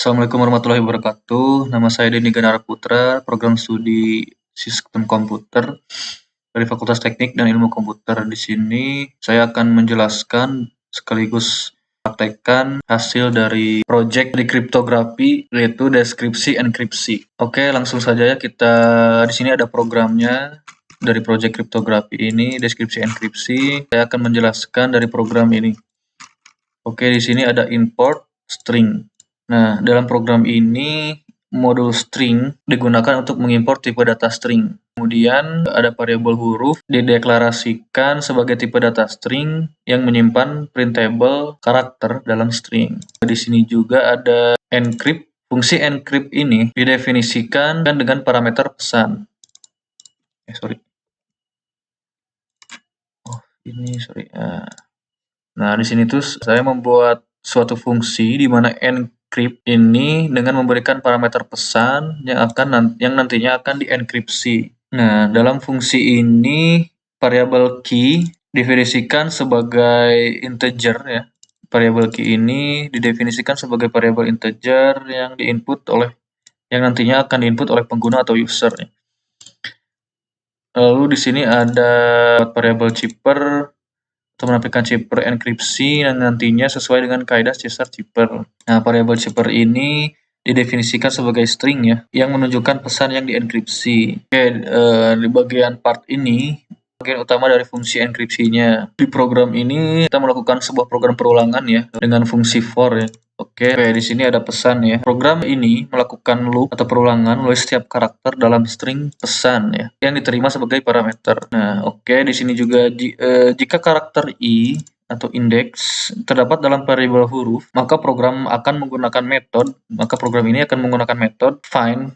Assalamualaikum warahmatullahi wabarakatuh. Nama saya Denny Ganara Putra, program studi Sistem Komputer dari Fakultas Teknik dan Ilmu Komputer. Di sini saya akan menjelaskan sekaligus praktekkan hasil dari proyek di kriptografi, yaitu deskripsi enkripsi. Oke, langsung saja ya, kita di sini ada programnya. Dari proyek kriptografi ini, deskripsi enkripsi, saya akan menjelaskan dari program ini. Oke, di sini ada import string. Nah, dalam program ini modul string digunakan untuk mengimport tipe data string. Kemudian ada variabel huruf dideklarasikan sebagai tipe data string yang menyimpan printable karakter dalam string. Di sini juga ada encrypt. Fungsi encrypt ini didefinisikan dengan parameter pesan. Nah, di sini tuh saya membuat suatu fungsi di mana encrypt ini dengan memberikan parameter pesan yang nantinya akan dienkripsi. Nah, dalam fungsi ini variabel key didefinisikan sebagai integer ya. Variabel key ini didefinisikan sebagai variabel integer yang nantinya akan diinput oleh pengguna atau user ya. Lalu di sini ada variabel chipper untuk menampilkan chipper enkripsi yang nantinya sesuai dengan kaidah Caesar-Chipper. Nah, variabel chipper ini didefinisikan sebagai string ya, yang menunjukkan pesan yang dienkripsi. Oke, di bagian part ini, bagian utama dari fungsi enkripsinya. Di program ini kita melakukan sebuah program perulangan ya, dengan fungsi for ya. Oke, di sini ada pesan ya. Program ini melakukan loop atau perulangan melalui setiap karakter dalam string pesan ya, yang diterima sebagai parameter. Nah, di sini juga jika karakter i atau indeks terdapat dalam variabel huruf, maka program ini akan menggunakan metode find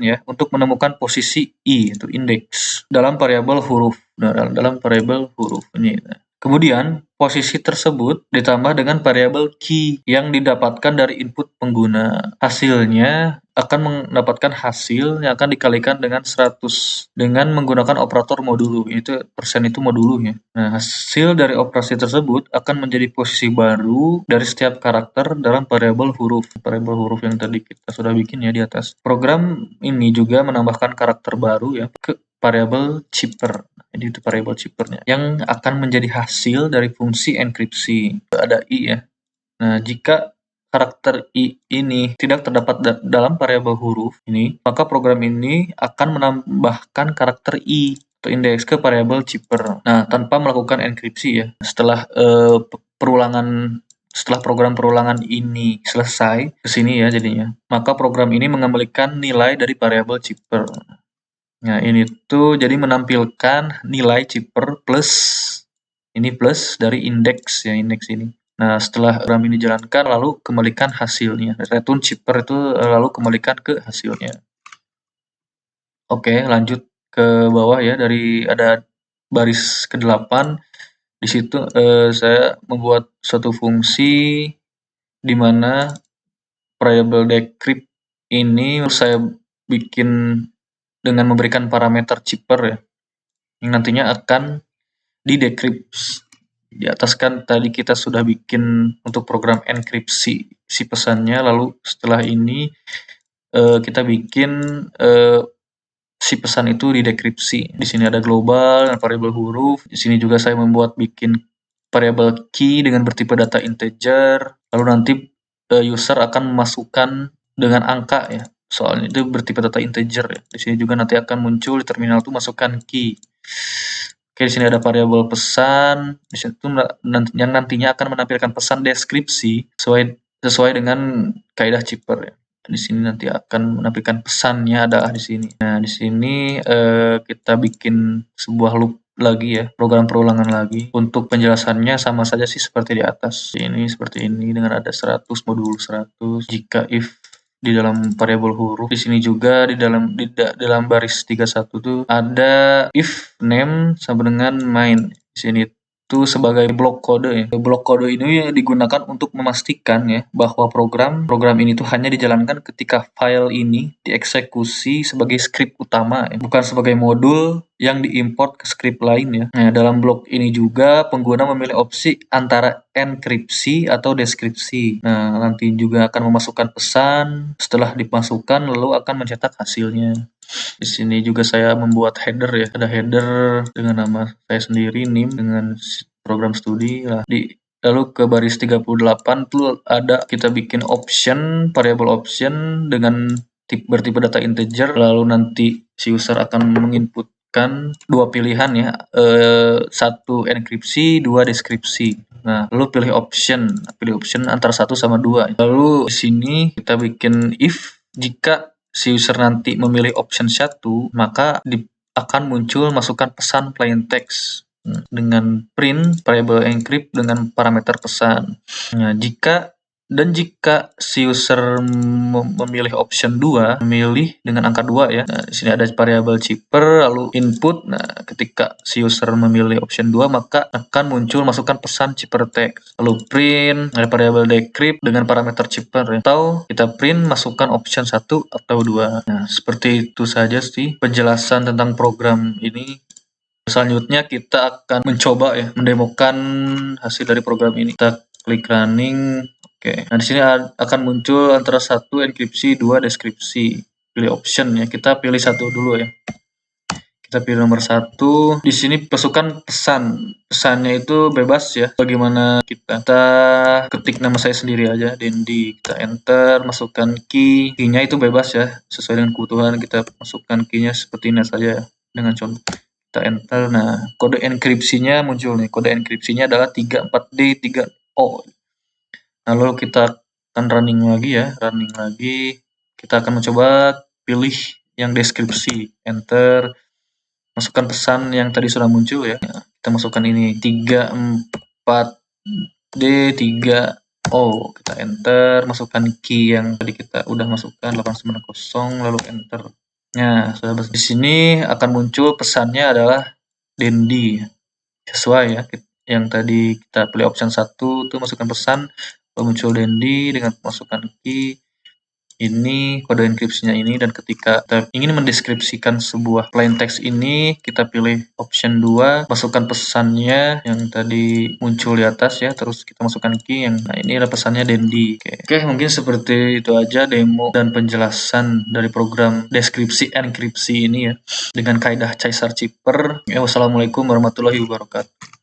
ya, untuk menemukan posisi i atau indeks dalam variabel huruf. Nah, dalam variabel huruf ini. Kemudian, posisi tersebut ditambah dengan variabel key yang didapatkan dari input pengguna. Hasilnya akan mendapatkan hasil yang akan dikalikan dengan 100 dengan menggunakan operator modulu. Itu persen itu modulunya. Nah, hasil dari operasi tersebut akan menjadi posisi baru dari setiap karakter dalam variabel huruf. Variabel huruf yang tadi kita sudah bikin ya di atas. Program ini juga menambahkan karakter baru ya ke variabel chipper. Jadi itu variabel chippernya yang akan menjadi hasil dari fungsi enkripsi. Ada i ya. Nah, jika karakter i ini tidak terdapat dalam variabel huruf ini, maka program ini akan menambahkan karakter i atau indeks ke variabel chipper. Nah, tanpa melakukan enkripsi ya. Setelah program perulangan ini selesai ke sini ya jadinya, maka program ini mengembalikan nilai dari variabel chipper. Nah, ini tuh jadi menampilkan nilai chipper plus dari indeks ya, indeks ini. Nah, setelah program ini dijalankan, lalu kembalikan hasilnya. Return chipper itu lalu kembalikan ke hasilnya. Oke, lanjut ke bawah ya, dari ada baris ke-8. Di situ saya membuat suatu fungsi di mana variable decrypt ini saya bikin dengan memberikan parameter chipper ya, yang nantinya akan didecrypt. Di atas kan tadi kita sudah bikin untuk program enkripsi si pesannya, lalu setelah ini kita bikin si pesan itu didekripsi. Di sini ada global dan variabel huruf. Di sini juga saya bikin variabel key dengan bertipe data integer. Lalu nanti user akan memasukkan dengan angka ya. Soalnya itu bertipe data integer ya. Di sini juga nanti akan muncul di terminal itu masukkan key. Oke, di sini ada variabel pesan. Di situ yang nantinya akan menampilkan pesan deskripsi sesuai dengan kaidah chipper ya. Di sini nanti akan menampilkan pesannya adalah di sini. Nah, di sini kita bikin sebuah loop lagi ya, program perulangan lagi. Untuk penjelasannya sama saja sih seperti di atas. Ini seperti ini dengan ada 100 modul 100. Jika if di dalam variabel huruf, di sini juga di dalam baris 31 tuh ada if name sama dengan main. Di sini itu sebagai blok kode ya. Blok kode ini digunakan untuk memastikan ya bahwa program ini tuh hanya dijalankan ketika file ini dieksekusi sebagai script utama ya, bukan sebagai modul yang diimport ke script lain ya. Nah, dalam blok ini juga pengguna memilih opsi antara enkripsi atau deskripsi. Nah, nanti juga akan memasukkan pesan, setelah dimasukkan lalu akan mencetak hasilnya. Di sini juga saya membuat header ya, ada header dengan nama saya sendiri, NIM dengan program studi. Lalu ke baris 38 tuh ada kita bikin option, variable option dengan bertipe data integer, lalu nanti si user akan menginputkan dua pilihan ya, satu enkripsi, dua deskripsi. Nah, lalu pilih option antara 1 sama 2. Lalu di sini kita bikin if jika si user nanti memilih option 1, maka akan muncul masukan pesan plain text dengan print variable encrypt dengan parameter pesan. Nah, jika si user memilih option 2, memilih dengan angka 2 ya. Nah, di sini ada variabel chipper lalu input. Nah, ketika si user memilih option 2 maka akan muncul masukan pesan chipper text. Lalu print ada variabel decrypt dengan parameter chipper ya. Atau kita print masukkan option 1 atau 2. Nah, seperti itu saja sih penjelasan tentang program ini. Selanjutnya kita akan mencoba ya mendemokan hasil dari program ini. Kita klik running. Oke. Nah, di sini akan muncul antara 1 enkripsi, 2 deskripsi. Pilih option ya. Kita pilih 1 dulu ya. Kita pilih nomor 1. Di sini masukkan pesan. Pesannya itu bebas ya. Bagaimana kita ketik nama saya sendiri aja, Dendi. Kita enter, masukkan key. Key-nya itu bebas ya. Sesuai dengan kebutuhan kita masukkan key-nya seperti ini saja ya. Dengan contoh. Kita enter. Nah, kode enkripsinya muncul nih. Kode enkripsinya adalah 34D3O. Lalu kita akan running lagi ya. Running lagi. Kita akan mencoba pilih yang deskripsi. Enter. Masukkan pesan yang tadi sudah muncul ya. Kita masukkan ini 34D3O. Kita enter. Masukkan key yang tadi kita udah masukkan 890 lalu enter. Nah, sudah di sini akan muncul pesannya adalah Dendi. Sesuai ya. Yang tadi kita pilih option 1 itu masukkan pesan, lalu muncul Dendi dengan masukkan key. Ini kode enkripsinya ini, dan ketika kita ingin mendeskripsikan sebuah plain text ini, kita pilih option 2, masukkan pesannya yang tadi muncul di atas ya, terus kita masukkan key yang nah ini ada pesannya Dendi. Oke, mungkin seperti itu aja demo dan penjelasan dari program deskripsi enkripsi ini ya dengan kaidah Caesar Chipper. Wassalamualaikum warahmatullahi wabarakatuh.